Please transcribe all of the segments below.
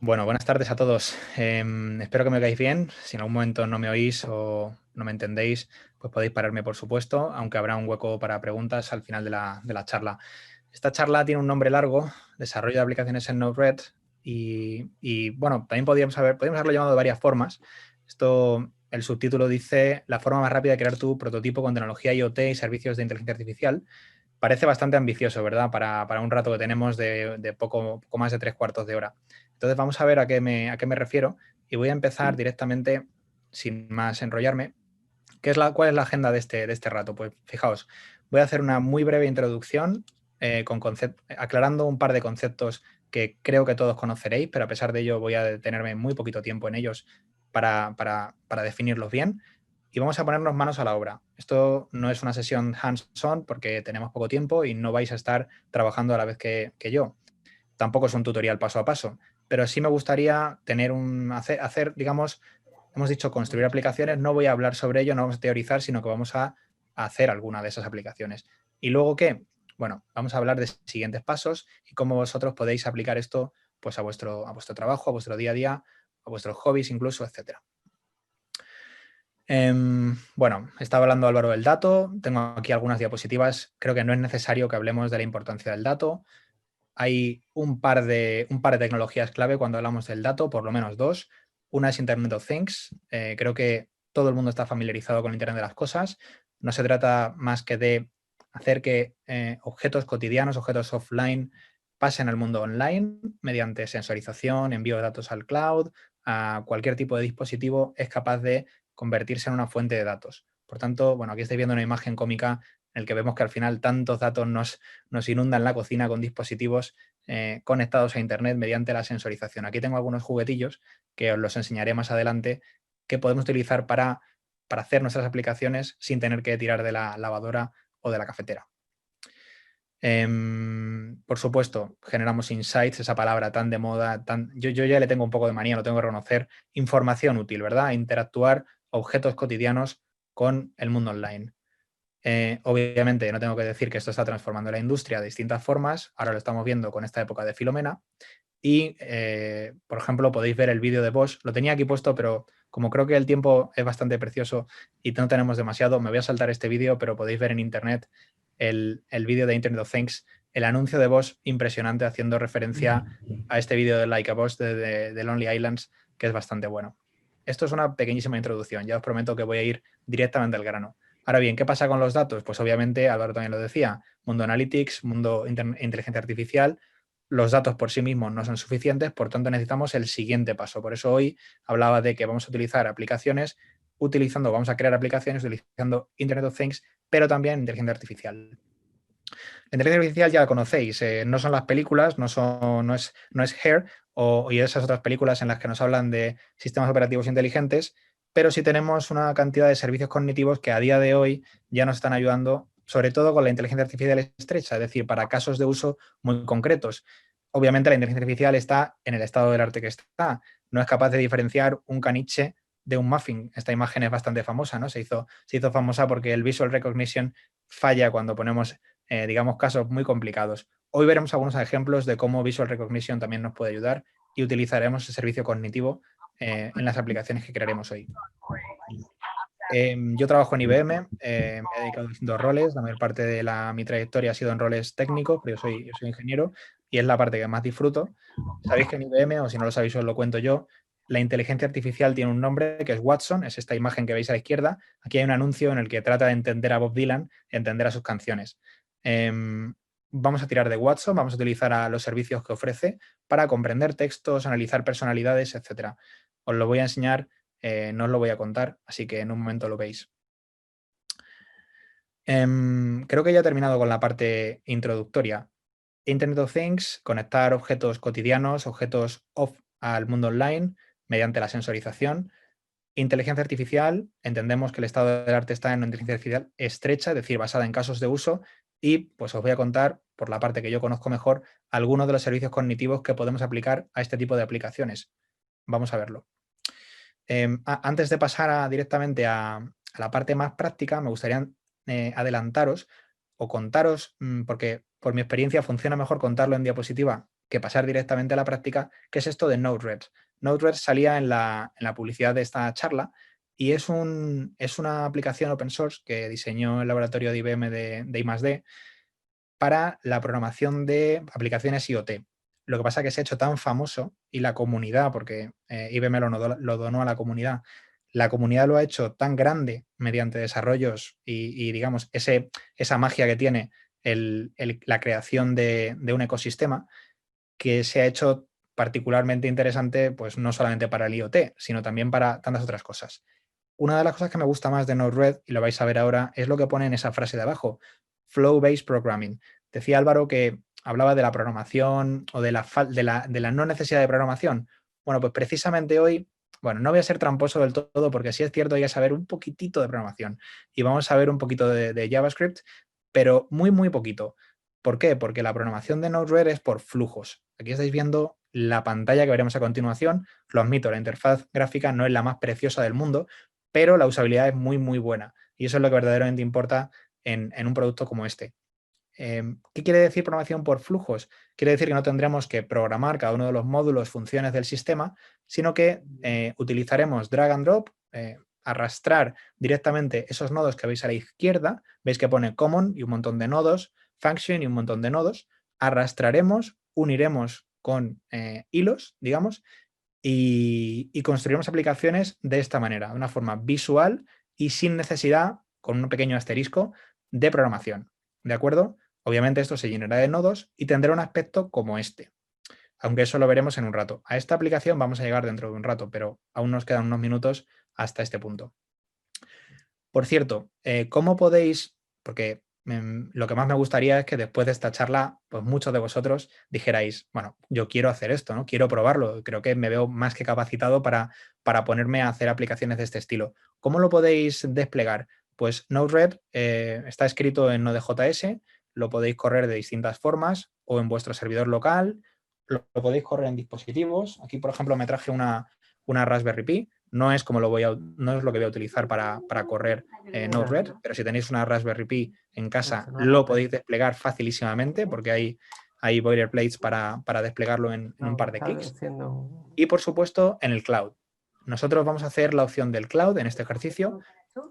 Bueno, buenas tardes a todos. Espero que me oigáis bien. Si en algún momento no me oís o no me entendéis, pues podéis pararme, por supuesto, aunque habrá un hueco para preguntas al final de la charla. Esta charla tiene un nombre largo, Desarrollo de aplicaciones en Node-RED, y, bueno, también podríamos haberlo llamado de varias formas. El subtítulo dice la forma más rápida de crear tu prototipo con tecnología IoT y servicios de inteligencia artificial. Parece bastante ambicioso, ¿verdad? Para un rato que tenemos de poco más de 3/4 de hora. Entonces vamos a ver a qué me refiero y voy a empezar directamente, sin más enrollarme. ¿Cuál es la agenda de este rato? Pues fijaos, voy a hacer una muy breve introducción aclarando un par de conceptos que creo que todos conoceréis, pero a pesar de ello voy a detenerme muy poquito tiempo en ellos para definirlos bien. Y vamos a ponernos manos a la obra. Esto no es una sesión hands-on porque tenemos poco tiempo y no vais a estar trabajando a la vez que yo. Tampoco es un tutorial paso a paso, pero sí me gustaría digamos, hemos dicho construir aplicaciones, no voy a hablar sobre ello, no vamos a teorizar, sino que vamos a hacer alguna de esas aplicaciones. ¿Y luego qué? Bueno, vamos a hablar de siguientes pasos y cómo vosotros podéis aplicar esto pues, a vuestro trabajo, a vuestro día a día, a vuestros hobbies incluso, etcétera. Bueno, estaba hablando Álvaro del dato, tengo aquí algunas diapositivas, creo que no es necesario que hablemos de la importancia del dato. Hay un par de tecnologías clave cuando hablamos del dato, por lo menos dos. Una es Internet of Things. Creo que todo el mundo está familiarizado con Internet de las cosas. No se trata más que de hacer que objetos cotidianos, objetos offline, pasen al mundo online mediante sensorización, envío de datos al cloud, a cualquier tipo de dispositivo es capaz de convertirse en una fuente de datos. Por tanto, bueno, aquí estáis viendo una imagen cómica en la que vemos que al final tantos datos nos inundan la cocina con dispositivos conectados a Internet mediante la sensorización. Aquí tengo algunos juguetillos que os los enseñaré más adelante que podemos utilizar para hacer nuestras aplicaciones sin tener que tirar de la lavadora o de la cafetera. Por supuesto, generamos insights, esa palabra tan de moda, yo ya le tengo un poco de manía, lo tengo que reconocer. Información útil, ¿verdad? Interactuar objetos cotidianos con el mundo online. Obviamente no tengo que decir que esto está transformando la industria de distintas formas, ahora lo estamos viendo con esta época de Filomena y, por ejemplo, podéis ver el vídeo de Bosch, lo tenía aquí puesto, pero como creo que el tiempo es bastante precioso y no tenemos demasiado, me voy a saltar este vídeo, pero podéis ver en internet el vídeo de Internet of Things, el anuncio de Bosch impresionante haciendo referencia a este vídeo de Like a Bosch de Lonely Islands, que es bastante bueno. Esto es una pequeñísima introducción, ya os prometo que voy a ir directamente al grano. Ahora bien, ¿qué pasa con los datos? Pues obviamente, Álvaro también lo decía, mundo analytics, mundo inteligencia artificial, los datos por sí mismos no son suficientes, por tanto necesitamos el siguiente paso. Por eso hoy hablaba de que vamos a utilizar aplicaciones, vamos a crear aplicaciones utilizando Internet of Things, pero también inteligencia artificial. La inteligencia artificial ya la conocéis, no son las películas, no es Hair y esas otras películas en las que nos hablan de sistemas operativos inteligentes, pero sí tenemos una cantidad de servicios cognitivos que a día de hoy ya nos están ayudando, sobre todo con la inteligencia artificial estrecha, es decir, para casos de uso muy concretos. Obviamente la inteligencia artificial está en el estado del arte que está, no es capaz de diferenciar un caniche de un muffin. Esta imagen es bastante famosa, ¿no? Se hizo famosa porque el visual recognition falla cuando ponemos digamos, casos muy complicados. Hoy veremos algunos ejemplos de cómo Visual Recognition también nos puede ayudar y utilizaremos el servicio cognitivo en las aplicaciones que crearemos hoy. Yo trabajo en IBM, me he dedicado a distintos roles, la mayor parte de mi trayectoria ha sido en roles técnicos, pero yo soy ingeniero y es la parte que más disfruto. Sabéis que en IBM, o si no lo sabéis os lo cuento yo, la inteligencia artificial tiene un nombre que es Watson, es esta imagen que veis a la izquierda. Aquí hay un anuncio en el que trata de entender a Bob Dylan, entender a sus canciones. Vamos a tirar de Watson, vamos a utilizar a los servicios que ofrece para comprender textos, analizar personalidades, etc. Os lo voy a enseñar, no os lo voy a contar, así que en un momento lo veis. Creo que ya he terminado con la parte introductoria. Internet of Things, conectar objetos cotidianos, objetos off al mundo online mediante la sensorización. Inteligencia artificial, entendemos que el estado del arte está en una inteligencia artificial estrecha, es decir, basada en casos de uso, y pues os voy a contar, por la parte que yo conozco mejor, algunos de los servicios cognitivos que podemos aplicar a este tipo de aplicaciones. Vamos a verlo. Antes de pasar directamente a la parte más práctica, me gustaría adelantaros o contaros, porque por mi experiencia funciona mejor contarlo en diapositiva que pasar directamente a la práctica, que es esto de Node-RED. Node-RED salía en la publicidad de esta charla y es una aplicación open source que diseñó el laboratorio de IBM de I+D para la programación de aplicaciones IoT. Lo que pasa es que se ha hecho tan famoso y la comunidad, porque IBM lo donó a la comunidad lo ha hecho tan grande mediante desarrollos y digamos, esa magia que tiene la creación de un ecosistema, que se ha hecho particularmente interesante, pues no solamente para el IoT, sino también para tantas otras cosas. Una de las cosas que me gusta más de Node-RED, y lo vais a ver ahora, es lo que pone en esa frase de abajo, Flow-Based Programming. Decía Álvaro que hablaba de la programación o de la no necesidad de programación. Bueno, pues precisamente hoy, bueno, no voy a ser tramposo del todo porque sí es cierto, hay que saber un poquitito de programación y vamos a ver un poquito de JavaScript, pero muy, muy poquito. ¿Por qué? Porque la programación de Node-RED es por flujos. Aquí estáis viendo la pantalla que veremos a continuación. Lo admito, la interfaz gráfica no es la más preciosa del mundo, pero la usabilidad es muy, muy buena. Y eso es lo que verdaderamente importa en un producto como este. ¿Qué quiere decir programación por flujos? Quiere decir que no tendremos que programar cada uno de los módulos, funciones del sistema, sino que utilizaremos drag and drop, arrastrar directamente esos nodos que veis a la izquierda, veis que pone common y un montón de nodos, function y un montón de nodos, arrastraremos, uniremos con hilos, digamos, y construiremos aplicaciones de esta manera, de una forma visual y sin necesidad, con un pequeño asterisco, de programación. ¿De acuerdo? Obviamente esto se llenará de nodos y tendrá un aspecto como este, aunque eso lo veremos en un rato. A esta aplicación vamos a llegar dentro de un rato, pero aún nos quedan unos minutos hasta este punto. Por cierto, ¿cómo podéis? Porque lo que más me gustaría es que después de esta charla, pues muchos de vosotros dijerais, bueno, yo quiero hacer esto, ¿no? Quiero probarlo. Creo que me veo más que capacitado para ponerme a hacer aplicaciones de este estilo. ¿Cómo lo podéis desplegar? Pues Node-RED está escrito en Node.js, lo podéis correr de distintas formas o en vuestro servidor local, lo podéis correr en dispositivos. Aquí, por ejemplo, me traje una Raspberry Pi. No es como no es lo que voy a utilizar para correr Node-RED, pero si tenéis una Raspberry Pi en casa, lo podéis desplegar facilísimamente porque hay boilerplates para desplegarlo en un par de clics. Y por supuesto, en el cloud. Nosotros vamos a hacer la opción del cloud en este ejercicio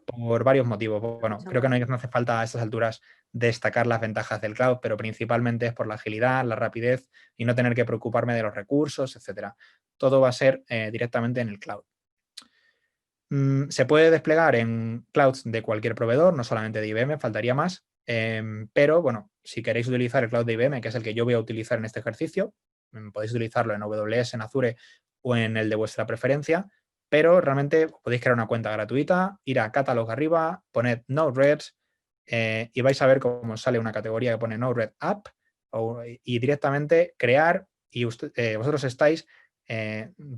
por varios motivos. Bueno, creo que no hace falta a estas alturas destacar las ventajas del cloud, pero principalmente es por la agilidad, la rapidez y no tener que preocuparme de los recursos, etcétera. Todo va a ser directamente en el cloud. Se puede desplegar en clouds de cualquier proveedor, no solamente de IBM, faltaría más, pero bueno, si queréis utilizar el cloud de IBM, que es el que yo voy a utilizar en este ejercicio, podéis utilizarlo en AWS, en Azure o en el de vuestra preferencia, pero realmente podéis crear una cuenta gratuita, ir a Catalog arriba, poned Node-RED y vais a ver cómo sale una categoría que pone Node-RED App y directamente crear y vosotros estáis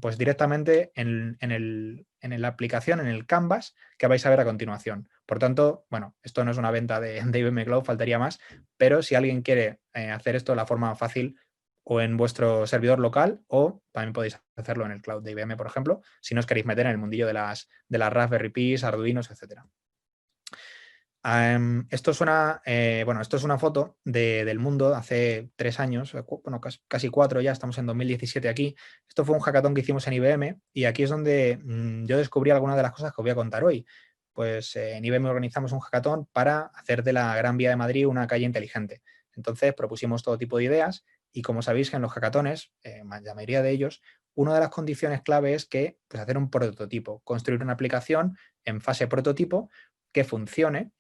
pues directamente en la aplicación, en el Canvas que vais a ver a continuación. Por tanto, bueno, esto no es una venta de IBM Cloud, faltaría más, pero si alguien quiere hacer esto de la forma fácil o en vuestro servidor local o también podéis hacerlo en el cloud de IBM, por ejemplo, si no os queréis meter en el mundillo de las Raspberry Pis, Arduinos, etcétera. Esto es una foto del mundo hace 3 años, bueno, casi 4 ya, estamos en 2017 aquí. Esto fue un hackathon que hicimos en IBM y aquí es donde yo descubrí algunas de las cosas que os voy a contar hoy. Pues en IBM organizamos un hackathon para hacer de la Gran Vía de Madrid una calle inteligente. Entonces propusimos todo tipo de ideas y como sabéis que en los hackatones, la mayoría de ellos, una de las condiciones clave es que pues, hacer un prototipo, construir una aplicación en fase prototipo que funcione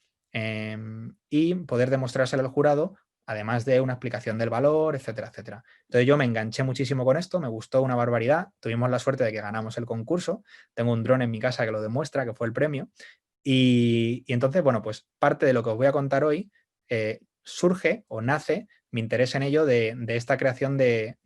y poder demostrárselo al jurado, además de una explicación del valor, etcétera, etcétera. Entonces yo me enganché muchísimo con esto, me gustó una barbaridad, tuvimos la suerte de que ganamos el concurso, tengo un dron en mi casa que lo demuestra, que fue el premio, y entonces, bueno, pues parte de lo que os voy a contar hoy surge o nace mi interés en ello de esta creación de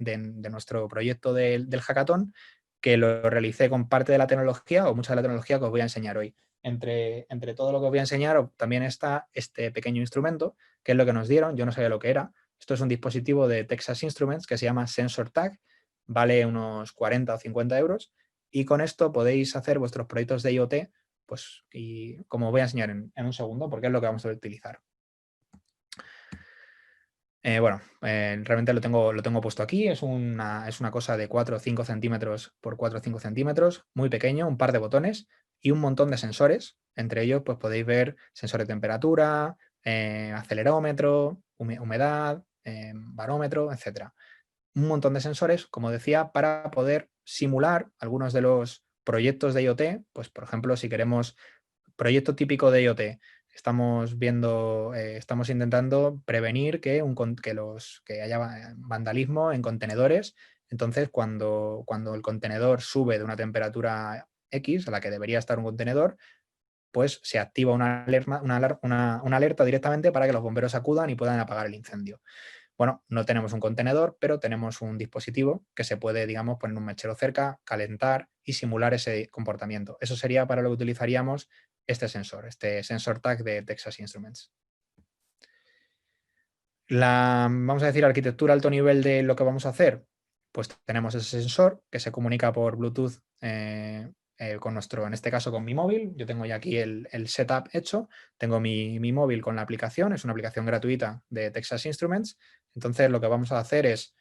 nuestro proyecto del hackathon, que lo realicé con parte de la tecnología o mucha de la tecnología que os voy a enseñar hoy. Entre todo lo que os voy a enseñar también está este pequeño instrumento, que es lo que nos dieron, yo no sabía lo que era. Esto es un dispositivo de Texas Instruments que se llama Sensor Tag, vale unos 40 o 50 euros, y con esto podéis hacer vuestros proyectos de IoT, pues, y como voy a enseñar en un segundo, porque es lo que vamos a utilizar. Realmente lo tengo puesto aquí. Es una cosa de 4 o 5 centímetros por 4 o 5 centímetros, muy pequeño, un par de botones y un montón de sensores. Entre ellos, pues podéis ver sensor de temperatura, acelerómetro, humedad, barómetro, etcétera. Un montón de sensores, como decía, para poder simular algunos de los proyectos de IoT. Pues, por ejemplo, si queremos proyecto típico de IoT, estamos intentando prevenir que haya vandalismo en contenedores. Entonces, cuando el contenedor sube de una temperatura X, a la que debería estar un contenedor, pues se activa una alerta directamente para que los bomberos acudan y puedan apagar el incendio. Bueno, no tenemos un contenedor, pero tenemos un dispositivo que se puede, digamos, poner un mechero cerca, calentar y simular ese comportamiento. Eso sería para lo que utilizaríamos este sensor tag de Texas Instruments. Vamos a decir, arquitectura alto nivel de lo que vamos a hacer. Pues tenemos ese sensor que se comunica por Bluetooth con en este caso con mi móvil. Yo tengo ya aquí el setup hecho. Tengo mi móvil con la aplicación. Es una aplicación gratuita de Texas Instruments. Entonces lo que vamos a hacer es,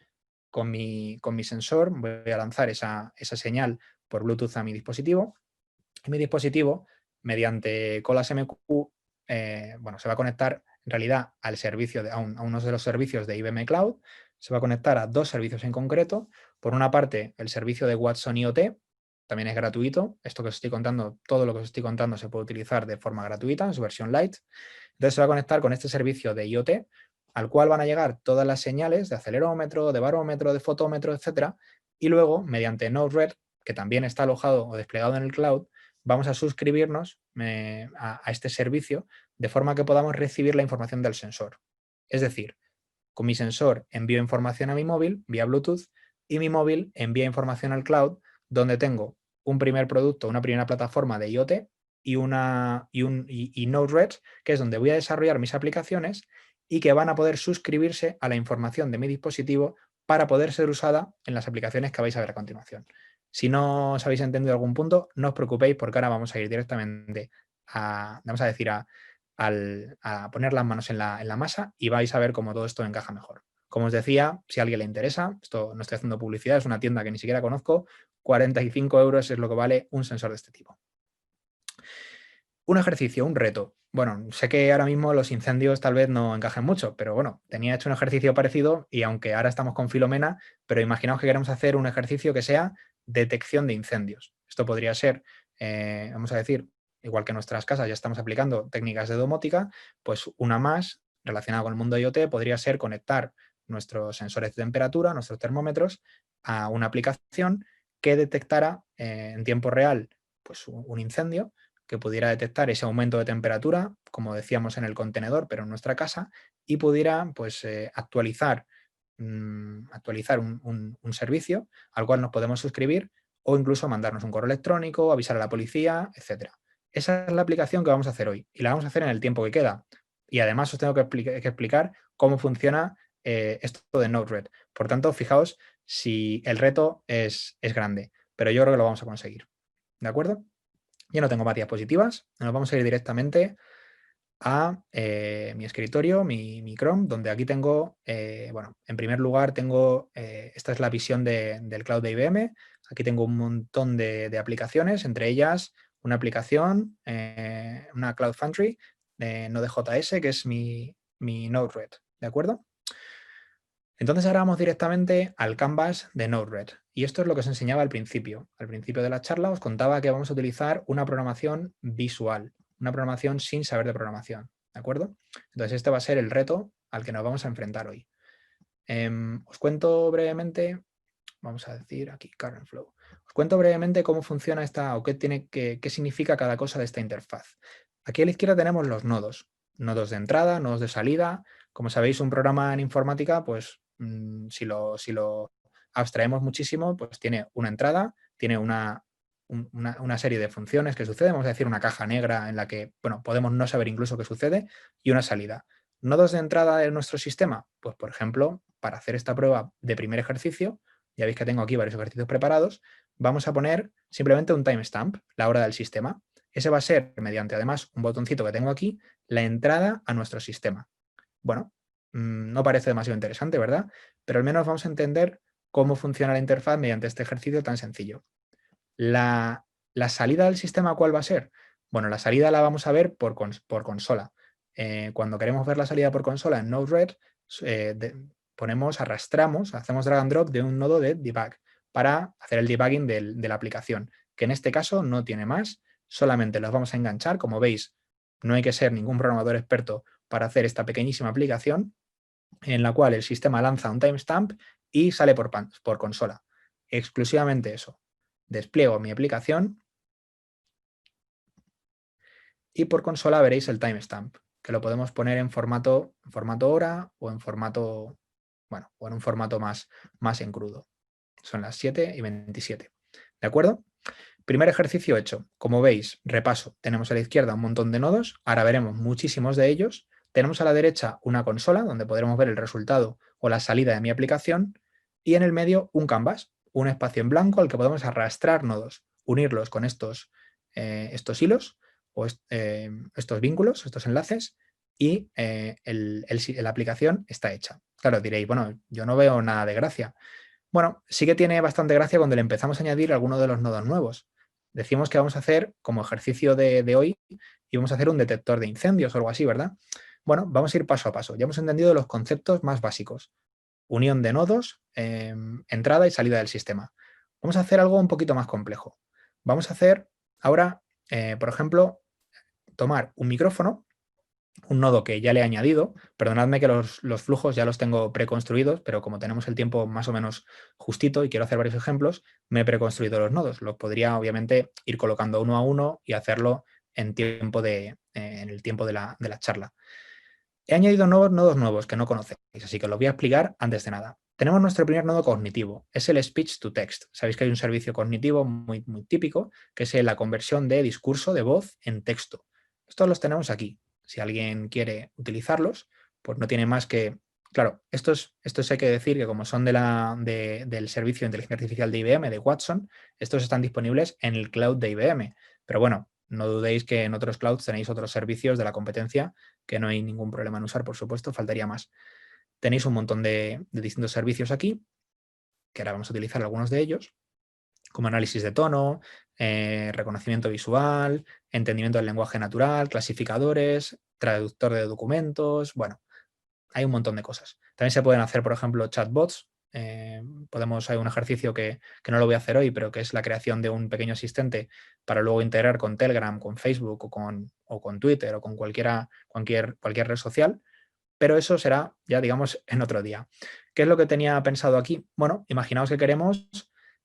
con mi sensor, voy a lanzar esa señal por Bluetooth a mi dispositivo. Y mi dispositivo, mediante Colas MQ, se va a conectar en realidad al servicio a uno de los servicios de IBM Cloud. Se va a conectar a dos servicios en concreto. Por una parte, el servicio de Watson IoT, también es gratuito. Esto que os estoy contando, todo lo que os estoy contando se puede utilizar de forma gratuita en su versión light. Entonces se va a conectar con este servicio de IoT, al cual van a llegar todas las señales de acelerómetro, de barómetro, de fotómetro, etcétera. Y luego, mediante Node-RED, que también está alojado o desplegado en el cloud, vamos a suscribirnos a este servicio de forma que podamos recibir la información del sensor. Es decir, con mi sensor envío información a mi móvil vía Bluetooth y mi móvil envía información al cloud, donde tengo un primer producto, una primera plataforma de IoT y Node-RED, que es donde voy a desarrollar mis aplicaciones y que van a poder suscribirse a la información de mi dispositivo para poder ser usada en las aplicaciones que vais a ver a continuación. Si no os habéis entendido algún punto, no os preocupéis, porque ahora vamos a ir directamente a poner las manos en la masa y vais a ver cómo todo esto encaja mejor. Como os decía, si a alguien le interesa, esto no estoy haciendo publicidad, es una tienda que ni siquiera conozco, 45 euros es lo que vale un sensor de este tipo. Un ejercicio, un reto. Bueno, sé que ahora mismo los incendios tal vez no encajen mucho, pero bueno, tenía hecho un ejercicio parecido y aunque ahora estamos con Filomena, pero imaginaos que queremos hacer un ejercicio que sea detección de incendios. Esto podría ser, vamos a decir, igual que en nuestras casas ya estamos aplicando técnicas de domótica, pues una más relacionada con el mundo IoT podría ser conectar nuestros sensores de temperatura, nuestros termómetros, a una aplicación que detectara en tiempo real pues, un incendio, que pudiera detectar ese aumento de temperatura, como decíamos en el contenedor, pero en nuestra casa, y pudiera pues, actualizar un servicio al cual nos podemos suscribir o incluso mandarnos un correo electrónico, avisar a la policía, etc. Esa es la aplicación que vamos a hacer hoy y la vamos a hacer en el tiempo que queda. Y además os tengo que explicar cómo funciona esto de Node-RED. Por tanto, fijaos si el reto es grande, pero yo creo que lo vamos a conseguir. ¿De acuerdo? Ya no tengo más diapositivas, nos vamos a ir directamente a mi escritorio, mi Chrome, donde aquí tengo, en primer lugar tengo, esta es la visión del cloud de IBM, aquí tengo un montón de aplicaciones, entre ellas una aplicación, una Cloud Foundry de Node.js, que es mi Node-RED, ¿de acuerdo? Entonces ahora vamos directamente al canvas de Node-RED. Y esto es lo que os enseñaba al principio. Al principio de la charla os contaba que vamos a utilizar una programación visual, una programación sin saber de programación. ¿De acuerdo? Entonces este va a ser el reto al que nos vamos a enfrentar hoy. Os cuento brevemente, vamos a decir aquí, current flow. Os cuento brevemente cómo funciona esta o qué significa cada cosa de esta interfaz. Aquí a la izquierda tenemos los nodos. Nodos de entrada, nodos de salida. Como sabéis, un programa en informática, pues si lo abstraemos muchísimo, pues tiene una entrada, tiene una serie de funciones que suceden, vamos a decir una caja negra en la que podemos no saber incluso qué sucede, y una salida. ¿Nodos de entrada de nuestro sistema? Pues, por ejemplo, para hacer esta prueba de primer ejercicio, ya veis que tengo aquí varios ejercicios preparados, vamos a poner simplemente un timestamp, la hora del sistema. Ese va a ser, mediante además un botoncito que tengo aquí, la entrada a nuestro sistema. Bueno, No parece demasiado interesante, ¿verdad? Pero al menos vamos a entender cómo funciona la interfaz mediante este ejercicio tan sencillo. La salida del sistema, ¿cuál va a ser? Bueno, la salida la vamos a ver por consola. Cuando queremos ver la salida por consola en Node-RED, arrastramos, hacemos drag and drop de un nodo de debug para hacer el debugging de la aplicación, que en este caso no tiene más, solamente los vamos a enganchar. Como veis, no hay que ser ningún programador experto para hacer esta pequeñísima aplicación en la cual el sistema lanza un timestamp y sale por consola. Exclusivamente eso. Despliego mi aplicación y por consola veréis el timestamp, que lo podemos poner en formato hora o en formato, bueno, o en un formato más en crudo. Son las 7:27. ¿De acuerdo? Primer ejercicio hecho. Como veis, repaso. Tenemos a la izquierda un montón de nodos. Ahora veremos muchísimos de ellos. Tenemos a la derecha una consola donde podremos ver el resultado o la salida de mi aplicación. Y en el medio un canvas, un espacio en blanco al que podemos arrastrar nodos, unirlos con estos hilos o estos vínculos, estos enlaces, y la aplicación está hecha. Claro, diréis, bueno, yo no veo nada de gracia. Bueno, sí que tiene bastante gracia cuando le empezamos a añadir algunos de los nodos nuevos. Decimos que vamos a hacer, como ejercicio de hoy, y vamos a hacer un detector de incendios o algo así, ¿verdad? Bueno, vamos a ir paso a paso. Ya hemos entendido los conceptos más básicos. Unión de nodos, entrada y salida del sistema. Vamos a hacer algo un poquito más complejo. Vamos a hacer ahora, por ejemplo, tomar un micrófono, un nodo que ya le he añadido. Perdonadme que los flujos ya los tengo preconstruidos, pero como tenemos el tiempo más o menos justito y quiero hacer varios ejemplos, me he preconstruido los nodos. Los podría, obviamente, ir colocando uno a uno y hacerlo en el tiempo de la charla. He añadido nodos nuevos que no conocéis, así que los voy a explicar antes de nada. Tenemos nuestro primer nodo cognitivo, es el speech to text. Sabéis que hay un servicio cognitivo muy, muy típico, que es la conversión de discurso de voz en texto. Estos los tenemos aquí. Si alguien quiere utilizarlos, pues no tiene más que... Claro, estos hay que decir que como son del servicio de inteligencia artificial de IBM, de Watson, estos están disponibles en el cloud de IBM. Pero bueno, no dudéis que en otros clouds tenéis otros servicios de la competencia que no hay ningún problema en usar, por supuesto, faltaría más. Tenéis un montón de distintos servicios aquí, que ahora vamos a utilizar algunos de ellos, como análisis de tono, reconocimiento visual, entendimiento del lenguaje natural, clasificadores, traductor de documentos, bueno, hay un montón de cosas. También se pueden hacer, por ejemplo, chatbots. Hay un ejercicio que no lo voy a hacer hoy, pero que es la creación de un pequeño asistente para luego integrar con Telegram, con Facebook o con Twitter o con cualquier red social. Pero eso será ya, digamos, en otro día. ¿Qué es lo que tenía pensado aquí? Bueno, imaginaos que queremos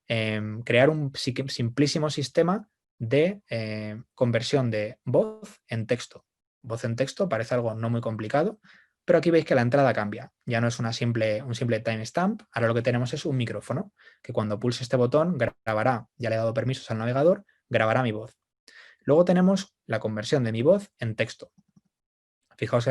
crear un simplísimo sistema de conversión de voz en texto. Voz en texto parece algo no muy complicado, pero aquí veis que la entrada cambia. Ya no es un simple timestamp, ahora lo que tenemos es un micrófono, que cuando pulse este botón grabará, ya le he dado permisos al navegador, grabará mi voz. Luego tenemos la conversión de mi voz en texto. Fijaos que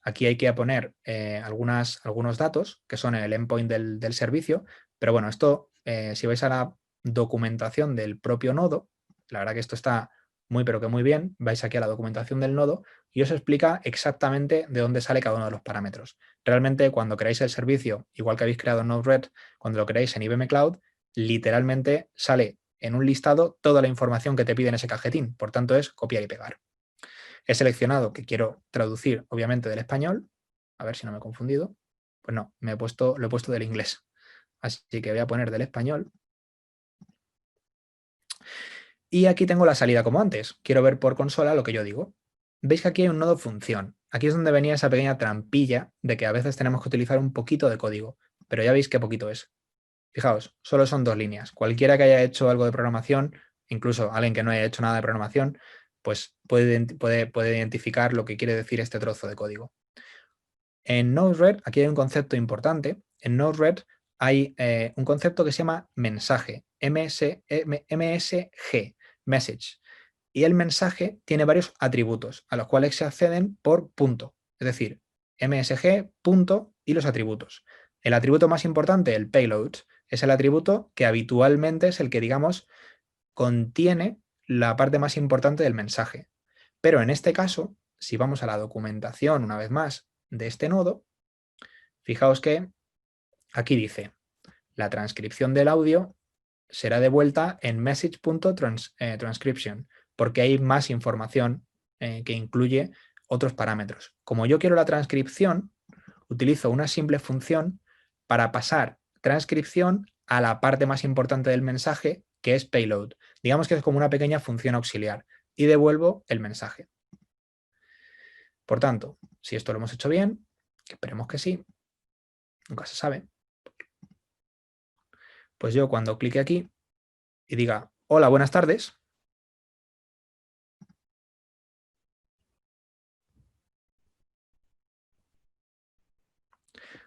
aquí hay que poner algunos datos, que son el endpoint del servicio, pero bueno, esto, si vais a la documentación del propio nodo, la verdad que esto está muy pero que muy bien, vais aquí a la documentación del nodo y os explica exactamente de dónde sale cada uno de los parámetros. Realmente, cuando creáis el servicio, igual que habéis creado en Node-RED, cuando lo creáis en IBM Cloud, literalmente sale en un listado toda la información que te pide en ese cajetín. Por tanto, es copiar y pegar. He seleccionado que quiero traducir, obviamente, del español. A ver si no me he confundido. Pues no, lo he puesto del inglés. Así que voy a poner del español. Y aquí tengo la salida como antes. Quiero ver por consola lo que yo digo. Veis que aquí hay un nodo función. Aquí es donde venía esa pequeña trampilla de que a veces tenemos que utilizar un poquito de código. Pero ya veis qué poquito es. Fijaos, solo son 2 líneas. Cualquiera que haya hecho algo de programación, incluso alguien que no haya hecho nada de programación, pues puede identificar lo que quiere decir este trozo de código. En Node-RED, aquí hay un concepto importante. En Node-RED hay un concepto que se llama mensaje, MSG, message. Y el mensaje tiene varios atributos a los cuales se acceden por punto. Es decir, MSG, punto y los atributos. El atributo más importante, el payload, es el atributo que habitualmente es el que, digamos, contiene la parte más importante del mensaje. Pero en este caso, si vamos a la documentación una vez más de este nodo, fijaos que aquí dice, la transcripción del audio será devuelta en message.transcription, porque hay más información que incluye otros parámetros. Como yo quiero la transcripción, utilizo una simple función para pasar transcripción a la parte más importante del mensaje, que es payload. Digamos que es como una pequeña función auxiliar y devuelvo el mensaje. Por tanto, si esto lo hemos hecho bien, que esperemos que sí, nunca se sabe, pues yo cuando clique aquí y diga hola, buenas tardes,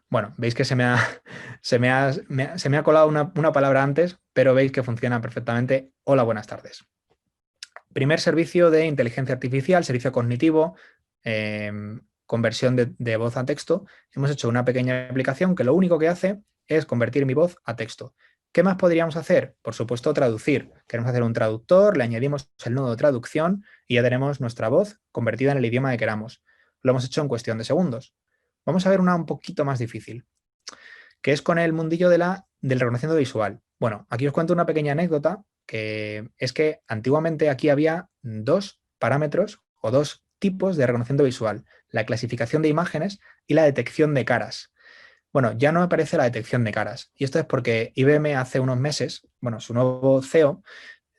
bueno, veis que se me ha colado una palabra antes, pero veis que funciona perfectamente. Hola, buenas tardes. Primer servicio de inteligencia artificial, servicio cognitivo, conversión de voz a texto. Hemos hecho una pequeña aplicación que lo único que hace es convertir mi voz a texto. ¿Qué más podríamos hacer? Por supuesto, traducir. Queremos hacer un traductor, le añadimos el nodo de traducción y ya tenemos nuestra voz convertida en el idioma que queramos. Lo hemos hecho en cuestión de segundos. Vamos a ver una un poquito más difícil, que es con el mundillo del reconocimiento visual. Bueno, aquí os cuento una pequeña anécdota, que es que antiguamente aquí había dos parámetros o dos tipos de reconocimiento visual, la clasificación de imágenes y la detección de caras. Bueno, ya no aparece la detección de caras. Y esto es porque IBM hace unos meses, bueno, su nuevo CEO,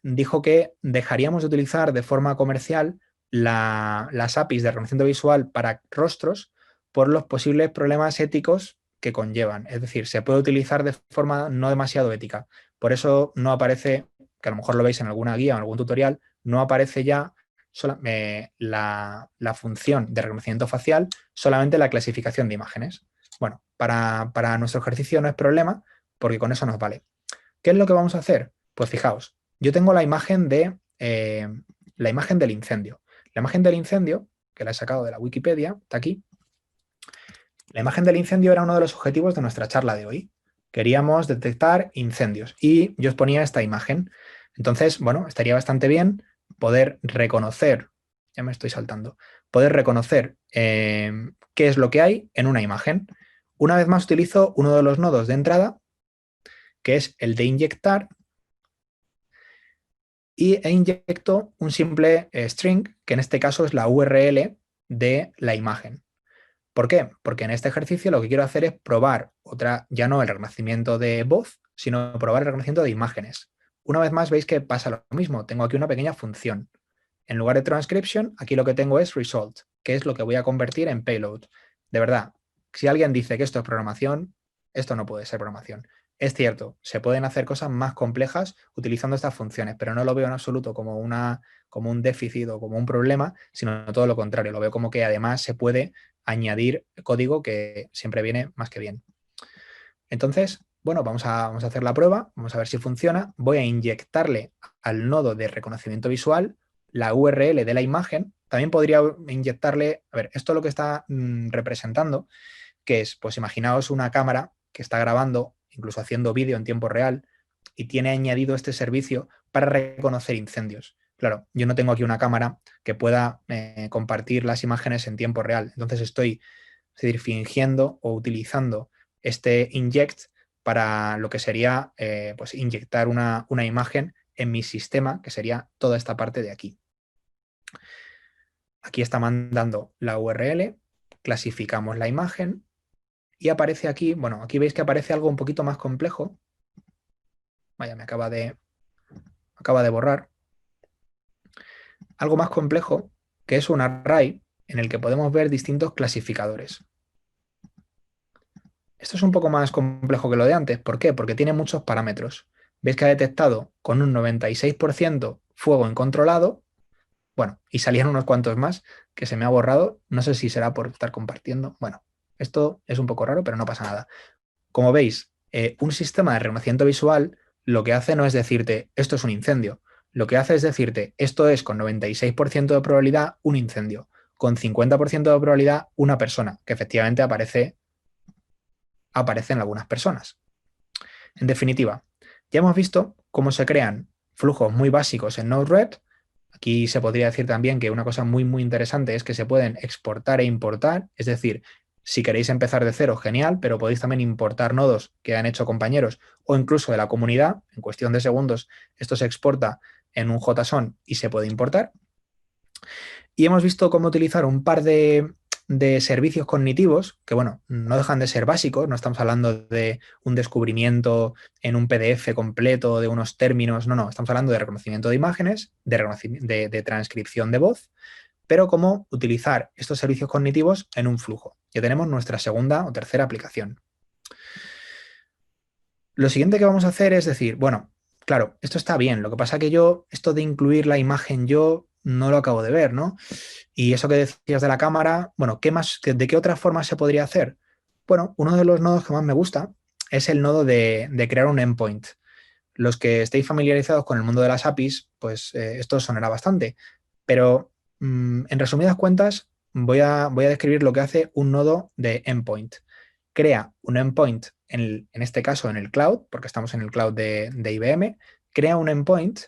dijo que dejaríamos de utilizar de forma comercial las APIs de reconocimiento visual para rostros por los posibles problemas éticos que conllevan. Es decir, se puede utilizar de forma no demasiado ética. Por eso no aparece, que a lo mejor lo veis en alguna guía o en algún tutorial, no aparece ya la función de reconocimiento facial, solamente la clasificación de imágenes. Bueno, para nuestro ejercicio no es problema, porque con eso nos vale. ¿Qué es lo que vamos a hacer? Pues fijaos, yo tengo la imagen la imagen del incendio. La imagen del incendio, que la he sacado de la Wikipedia, está aquí. La imagen del incendio era uno de los objetivos de nuestra charla de hoy. Queríamos detectar incendios y yo os ponía esta imagen. Entonces, bueno, estaría bastante bien poder reconocer, ya me estoy saltando, poder reconocer qué es lo que hay en una imagen. Una vez más utilizo uno de los nodos de entrada, que es el de inyectar, e inyecto un simple string, que en este caso es la URL de la imagen. ¿Por qué? Porque en este ejercicio lo que quiero hacer es probar ya no el reconocimiento de voz, sino probar el reconocimiento de imágenes. Una vez más veis que pasa lo mismo. Tengo aquí una pequeña función. En lugar de transcription, aquí lo que tengo es result, que es lo que voy a convertir en payload. De verdad, si alguien dice que esto es programación, esto no puede ser programación. Es cierto, se pueden hacer cosas más complejas utilizando estas funciones, pero no lo veo en absoluto como un déficit o como un problema, sino todo lo contrario. Lo veo como que además se puede añadir código que siempre viene más que bien. Entonces, bueno, vamos a hacer la prueba, vamos a ver si funciona. Voy a inyectarle al nodo de reconocimiento visual la URL de la imagen. También podría inyectarle, a ver, esto lo que está representando, que es, pues imaginaos una cámara que está grabando, incluso haciendo vídeo en tiempo real, y tiene añadido este servicio para reconocer incendios. Claro, yo no tengo aquí una cámara que pueda compartir las imágenes en tiempo real. Entonces estoy, es decir, fingiendo o utilizando este inject para lo que sería pues inyectar una imagen en mi sistema, que sería toda esta parte de aquí. Aquí está mandando la URL, clasificamos la imagen y aparece aquí, bueno, aquí veis que aparece algo un poquito más complejo. Vaya, me acaba de borrar. Algo más complejo, que es un array en el que podemos ver distintos clasificadores. Esto es un poco más complejo que lo de antes. ¿Por qué? Porque tiene muchos parámetros. Veis que ha detectado con un 96% fuego incontrolado. Bueno, y salían unos cuantos más que se me ha borrado. No sé si será por estar compartiendo. Bueno, esto es un poco raro, pero no pasa nada. Como veis, un sistema de reconocimiento visual lo que hace no es decirte esto es un incendio. Lo que hace es decirte esto es con 96% de probabilidad un incendio. Con 50% de probabilidad una persona, que efectivamente aparecen algunas personas. En definitiva, ya hemos visto cómo se crean flujos muy básicos en Node-RED. Aquí se podría decir también que una cosa muy, muy interesante es que se pueden exportar e importar, es decir, Si queréis empezar de cero, genial, pero podéis también importar nodos que han hecho compañeros o incluso de la comunidad. En cuestión de segundos, esto se exporta en un JSON y se puede importar. Y hemos visto cómo utilizar un par de servicios cognitivos que, bueno, no dejan de ser básicos. No estamos hablando de un descubrimiento en un PDF completo de unos términos. No, estamos hablando de reconocimiento de imágenes, de transcripción de voz, pero cómo utilizar estos servicios cognitivos en un flujo. Ya tenemos nuestra segunda o tercera aplicación. Lo siguiente que vamos a hacer es decir, bueno, claro, esto está bien, lo que pasa que yo, esto de incluir la imagen yo no lo acabo de ver, ¿no? Y eso que decías de la cámara, bueno, ¿de qué otra forma se podría hacer? Bueno, uno de los nodos que más me gusta es el nodo de crear un endpoint. Los que estéis familiarizados con el mundo de las APIs, pues esto os sonará bastante. Pero en resumidas cuentas, voy a describir lo que hace un nodo de endpoint. Crea un endpoint, en este caso en el cloud, porque estamos en el cloud de IBM, crea un endpoint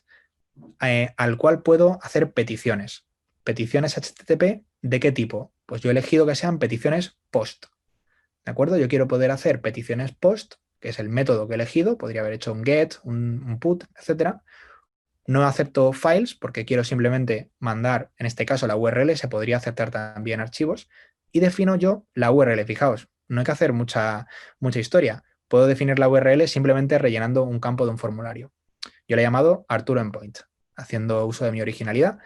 al cual puedo hacer peticiones. Peticiones HTTP, ¿de qué tipo? Pues yo he elegido que sean peticiones POST. ¿De acuerdo? Yo quiero poder hacer peticiones POST, que es el método que he elegido. Podría haber hecho un GET, un PUT, etcétera. No acepto files porque quiero simplemente mandar, en este caso, la URL. Se podría aceptar también archivos. Y defino yo la URL. Fijaos, no hay que hacer mucha historia. Puedo definir la URL simplemente rellenando un campo de un formulario. Yo le he llamado Arturo Endpoint, haciendo uso de mi originalidad.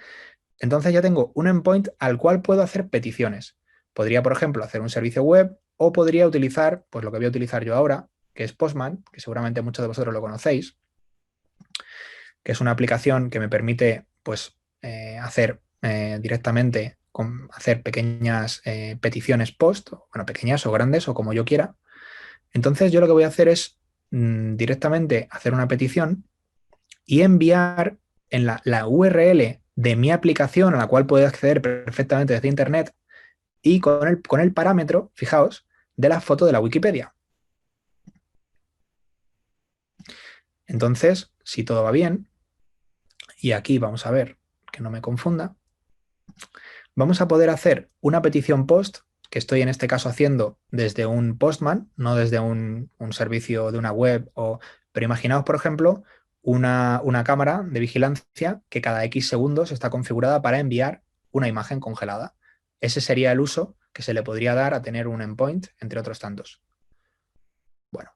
Entonces ya tengo un endpoint al cual puedo hacer peticiones. Podría, por ejemplo, hacer un servicio web o podría utilizar, pues lo que voy a utilizar yo ahora, que es Postman, que seguramente muchos de vosotros lo conocéis, que es una aplicación que me permite pues, hacer directamente, hacer pequeñas peticiones post, bueno, pequeñas o grandes o como yo quiera. Entonces yo lo que voy a hacer es directamente hacer una petición y enviar en la URL de mi aplicación a la cual puedo acceder perfectamente desde Internet y con el parámetro, fijaos, de la foto de la Wikipedia. Entonces, si todo va bien, y aquí vamos a ver que no me confunda, vamos a poder hacer una petición post, que estoy en este caso haciendo desde un Postman, no desde un servicio de una web, pero imaginaos, por ejemplo, una cámara de vigilancia que cada X segundos está configurada para enviar una imagen congelada. Ese sería el uso que se le podría dar a tener un endpoint, entre otros tantos. Bueno,